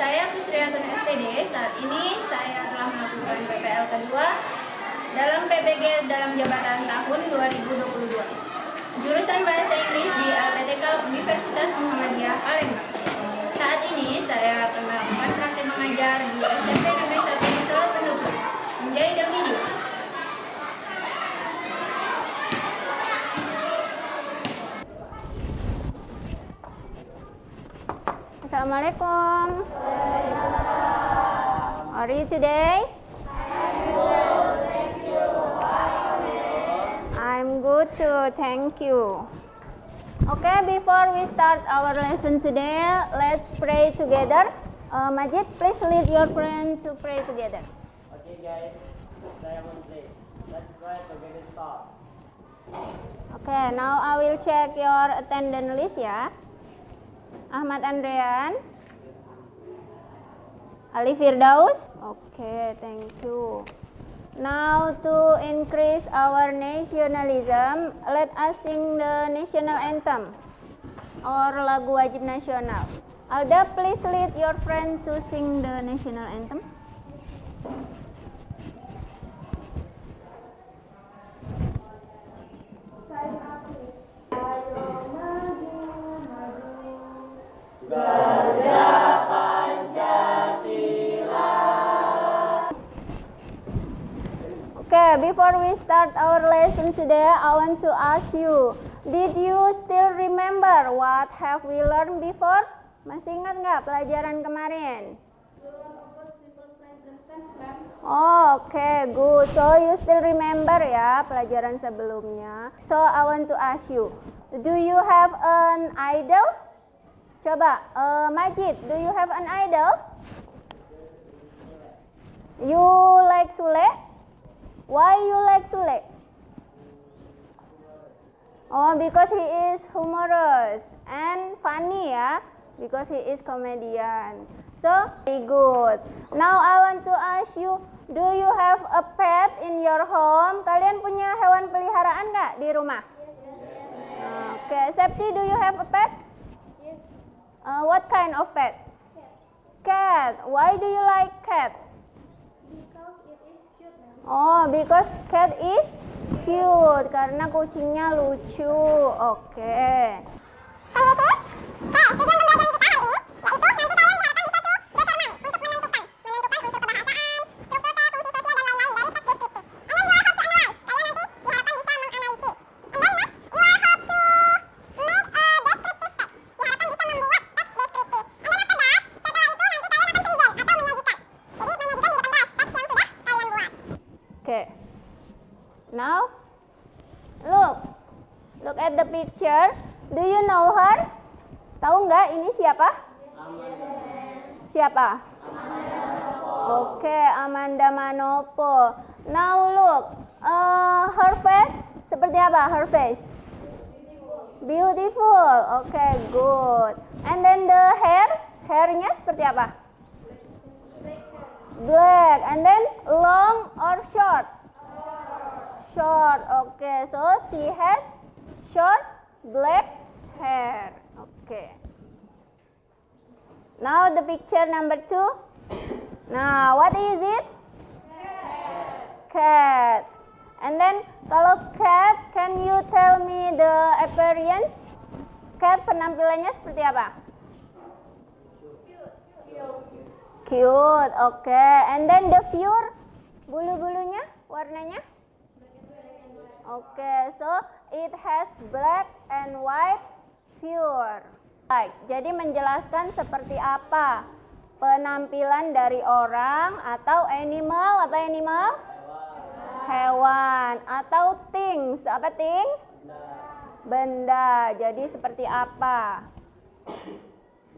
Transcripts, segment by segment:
Saya Prisriantun SPD. Saat ini saya telah melakukan PPL kedua dalam PPG dalam jabatan tahun 2022. Jurusan Bahasa Inggris di LPTK Universitas Muhammadiyah Palembang. Saat ini saya akan melakukan praktik mengajar di SMP Negeri 1 di Selat Penutup. Enjoy the video. Assalamualaikum. How are you today? I'm good too, thank you. Okay, before we start our lesson today, let's pray together. Majid, please lead your friends to pray together. Okay guys, saya will play. Let's try to get it started. Okay, now I will check your attendance list ya. Ahmad Andrean, Ali Firdaus. Okay, thank you. Now to increase our nationalism, let us sing the national anthem or lagu wajib nasional. Alda, please lead your friend to sing the national anthem. Okay, before we start our lesson today, I want to ask you, did you still remember what have we learned before? Masih ingat nggak pelajaran kemarin? Oh, okay, good. So you still remember ya pelajaran sebelumnya. So I want to ask you, do you have an idol? Coba, Majid, do you have an idol? You like Sule? Why you like Sule? Oh, because he is humorous and funny ya, because he is comedian. So, very good. Now I want to ask you, do you have a pet in your home? Kalian punya hewan peliharaan nggak di rumah? Yes. Okay, Septi, do you have a pet? Yes. What kind of pet? Cat. Why do you like cat? Because it is cute. Oh, because cat is cute. Karena kucingnya lucu. Oke. Okay. Now, look at the picture. Do you know her? Tahu nggak ini siapa? Siapa? Oke, Amanda Manopo. Now look, her face seperti apa? Her face? Beautiful. Okay, good. And then the hairnya seperti apa? Black. And then long or short? Short. Okay, so she has short black hair. Okay. Now the picture number 2. Now what is it? Cat. And then kalau cat, can you tell me the appearance? Cat penampilannya seperti apa? Cute, okay. And then the fur, bulu-bulunya, warnanya? Okay, so it has black and white fur. Baik, jadi menjelaskan seperti apa penampilan dari orang atau animal, apa animal? Hewan atau things, apa things? Benda. Jadi seperti apa?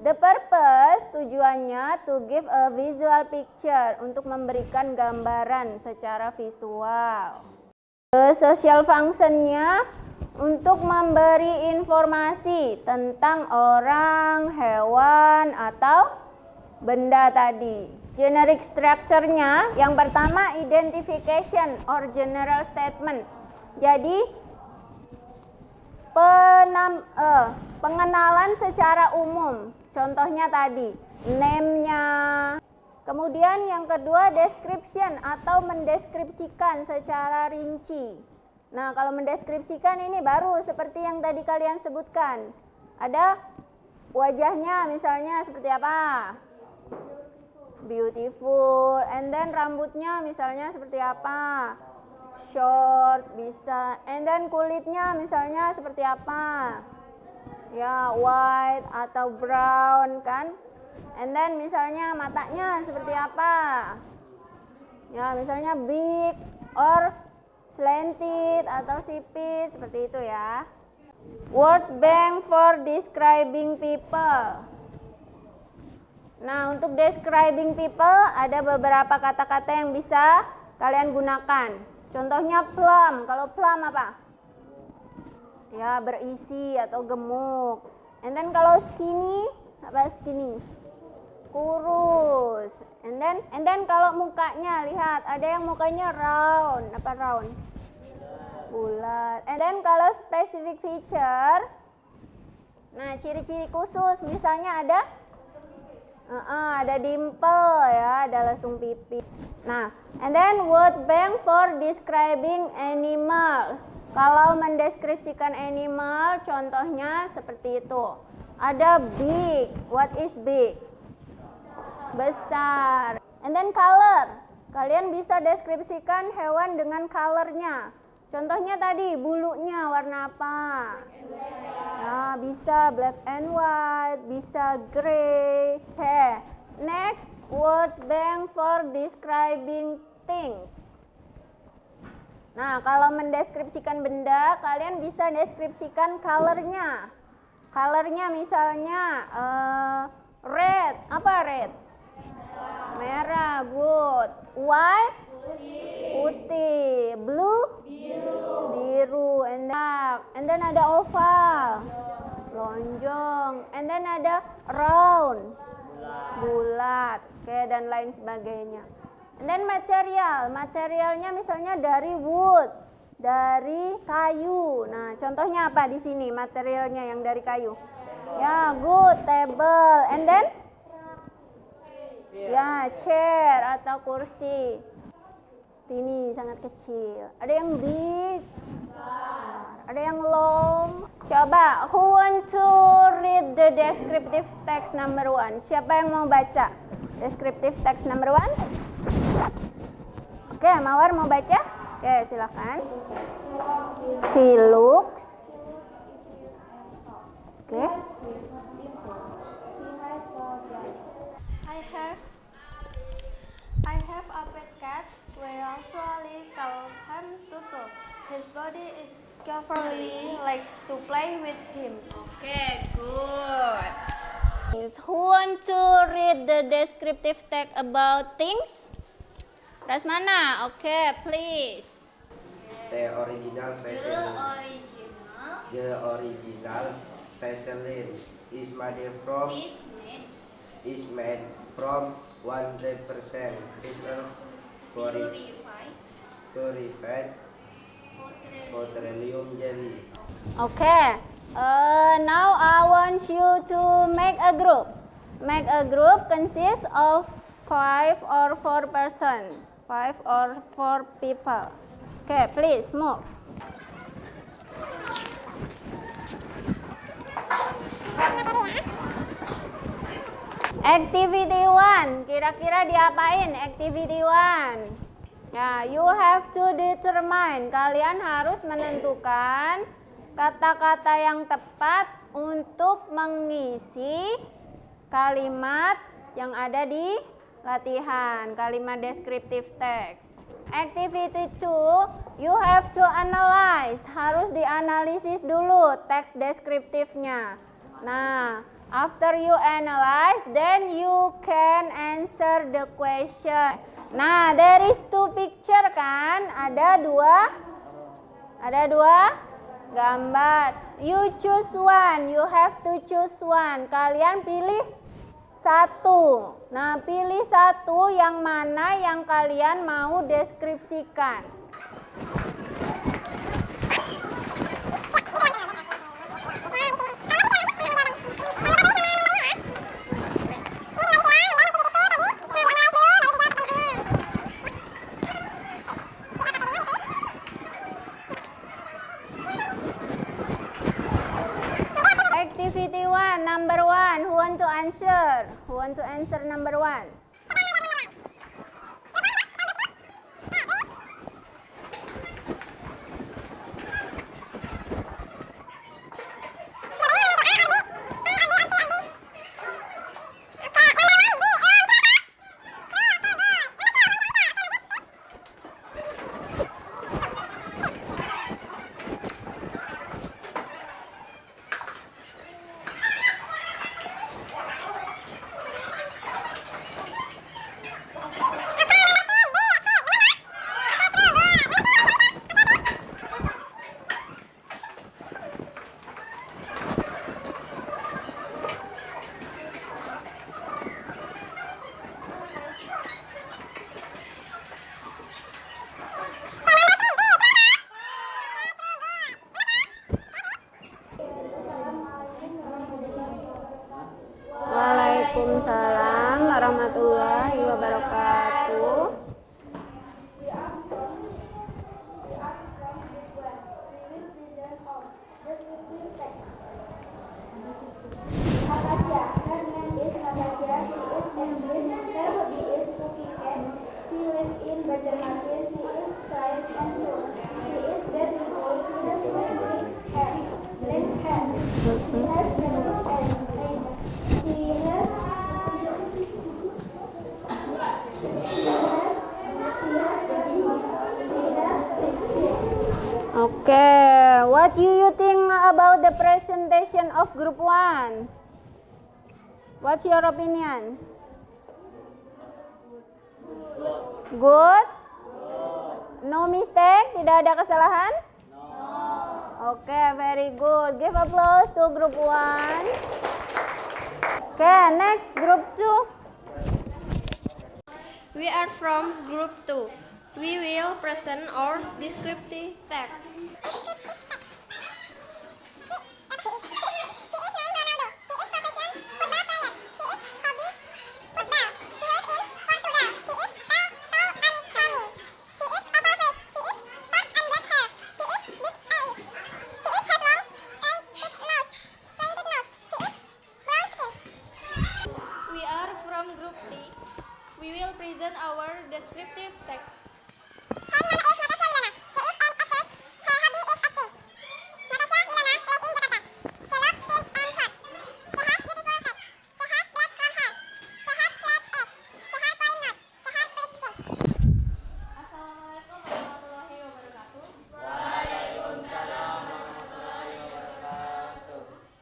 The purpose, tujuannya to give a visual picture, untuk memberikan gambaran secara visual. The social functionnya untuk memberi informasi tentang orang, hewan, atau benda tadi. Generic structure-nya, yang pertama identification or general statement. Jadi pengenalan secara umum. Contohnya tadi, name-nya. Kemudian yang kedua, description atau mendeskripsikan secara rinci. Nah, kalau mendeskripsikan ini baru seperti yang tadi kalian sebutkan. Ada wajahnya misalnya seperti apa? Beautiful. And then rambutnya misalnya seperti apa? Short, bisa. And then kulitnya misalnya seperti apa? Ya, white atau brown kan? And then misalnya matanya seperti apa? Ya, misalnya big or slanted atau sipit, seperti itu ya. Word bank for describing people. Nah, untuk describing people ada beberapa kata-kata yang bisa kalian gunakan. Contohnya plump. Kalau plump apa? Ya, berisi atau gemuk. And then kalau skinny, apa skinny? Kurus. And then kalau mukanya, lihat ada yang mukanya round. Apa round? Bulat. And then kalau specific feature, nah ciri-ciri khusus, misalnya ada dimple ya, ada lesung pipi. Nah, and then word bank for describing animal. Kalau mendeskripsikan animal, contohnya seperti itu. Ada big. What is big? Besar. And then color. Kalian bisa deskripsikan hewan dengan colornya. Contohnya tadi, bulunya warna apa? Nah, bisa black and white, bisa gray. Okay. Next, word bank for describing things. Nah, kalau mendeskripsikan benda, kalian bisa deskripsikan colornya. Colornya misalnya red. Apa red? Merah, good. White? Putih. Blue? Biru. And then ada oval, lonjong. And then ada round, bulat. Oke, dan lain sebagainya. And then materialnya misalnya dari wood, dari kayu. Nah, contohnya apa di sini materialnya yang dari kayu? Ya, good, table. And then ya, chair atau kursi. Ini sangat kecil. Ada yang big, ada yang long. Coba, who want to read the descriptive text number 1? Siapa yang mau baca descriptive text number 1? Oke, Mawar mau baca? Oke, silakan. She looks. Oke. I have a pet cat. We usually call him Tutu. His body is carefully likes to play with him. Okay, good. Who want to read the descriptive text about things? Rasmana, okay, please. The original Vaseline is made from 100% purified petroleum jelly. Okay. Now I want you to make a group. Make a group consists of 5 or 4 person. 5 or 4 people. Okay, please move. Activity 1, kira-kira diapain activity 1? Ya, you have to determine, kalian harus menentukan kata-kata yang tepat untuk mengisi kalimat yang ada di latihan, kalimat descriptive text. Activity 2, you have to analyze, harus dianalisis dulu teks deskriptifnya. Nah, after you analyze, then you can answer the question. Nah, there is 2 picture kan? Ada dua gambar. You choose one, you have to choose one. Kalian pilih satu. Nah, pilih satu yang mana yang kalian mau deskripsikan. answer? Who want to answer number 1? Waalaikumsalam warahmatullahi wabarakatuh. Natasha, her name is Natasha. She is English. Her hobby is cooking and she lives in Banjarmasin. She is 5 and 2. She is very good. She has black hair. She has yellow eyes. Okay, what do you think about the presentation of group 1? What's your opinion? Good? No mistake? Tidak ada kesalahan? Okay, very good. Give applause to group 1. Okay, next group 2. We are from group 2. We will present our descriptive text. We are from group 3. We will present our descriptive text. Assalamualaikum warahmatullahi wabarakatuh.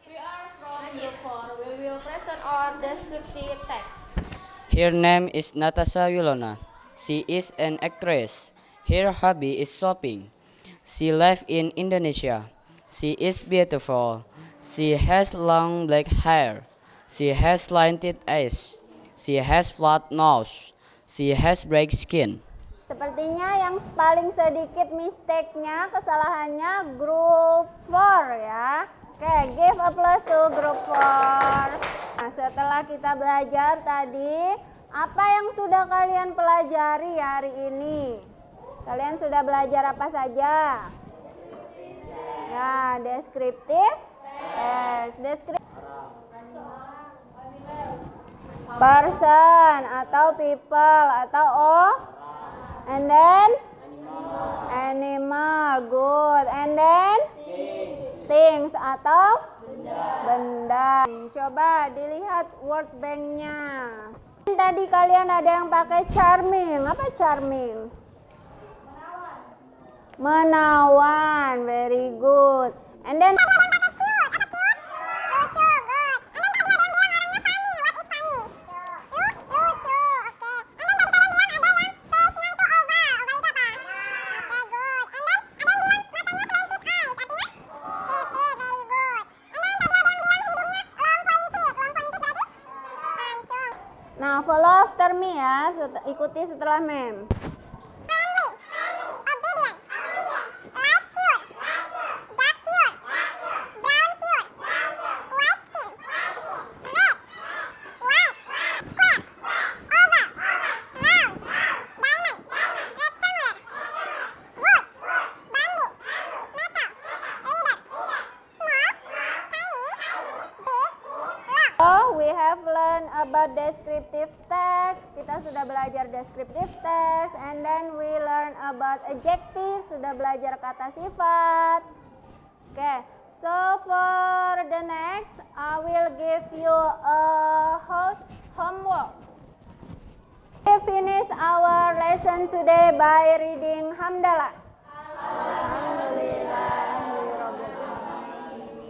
We are from group 4. We will present our descriptive text. Her name is Natasha Wilona. She is an actress. Her hobby is shopping. She lives in Indonesia. She is beautiful. She has long black hair. She has slanted eyes. She has flat nose. She has bright skin. Sepertinya yang paling sedikit mistake-nya, kesalahannya group 4 ya. Oke, give applause to group 4. Nah, setelah kita belajar tadi, apa yang sudah kalian pelajari hari ini? Kalian sudah belajar apa saja? Ya, deskriptif, person atau people atau and then animal, good, and then things atau benda. Coba dilihat word bank-nya. Tadi kalian ada yang pakai charming. Apa charming? Menawan, very good. And then Nah, follow after me ya, ikuti setelah mem. So, we have learned about descriptive text. Kita sudah belajar descriptive text, and then we learn about adjective, sudah belajar kata sifat. Okay, so for the next, I will give you a homework. We finish our lesson today by reading Hamdalah.